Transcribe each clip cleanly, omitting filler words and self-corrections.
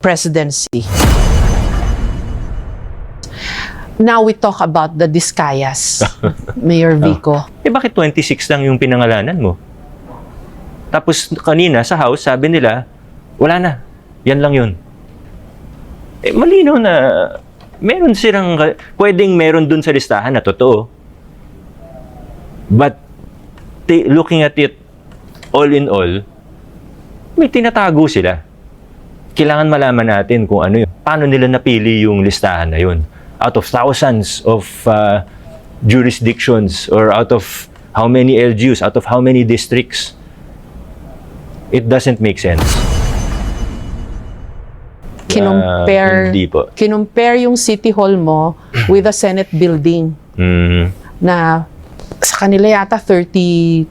presidency. Now we talk about the Discayas, Mayor Vico. Bakit 26 lang yung pinangalanan mo? Tapos kanina sa House, sabi nila, wala na. Yan lang yun. Malinaw na meron silang, pwedeng meron dun sa listahan na totoo. But looking at it all in all, may tinatago sila. Kailangan malaman natin kung ano yun. Paano nila napili yung listahan na yun? Out of thousands of jurisdictions or out of how many LGUs, out of how many districts. It doesn't make sense. Kinumpare yung City Hall mo with the Senate building na sa kanila yata 32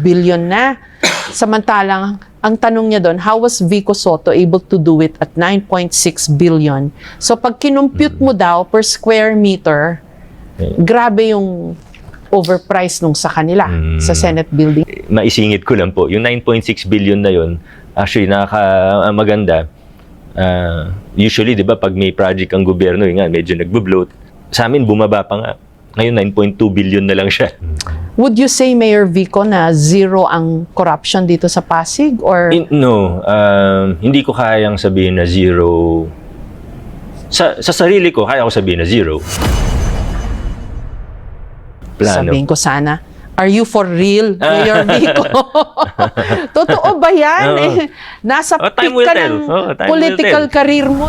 billion na. Samantalang, ang tanong niya doon, how was Vico Sotto able to do it at 9.6 billion? So pag kinumpute mo daw per square meter, grabe yung overpriced nung sa kanila, sa Senate building. Maisingit ko lang po, yung 9.6 billion na yun, actually maganda. Usually, di ba, pag may project ang gobyerno, yun nga, medyo nagbo-bloat. Sa amin, bumaba pa nga. Ngayon, 9.2 billion na lang siya. Would you say, Mayor Vico, na zero ang corruption dito sa Pasig? Or No. Hindi ko kayang sabihin na zero. Sa sarili ko, kaya ko sabihin na zero. Plano. Sabihin ko sana, are you for real, Mayor Vico? Totoo ba yan? Oo. Nasa time peak will ka tell. ng Time will political tell. career mo.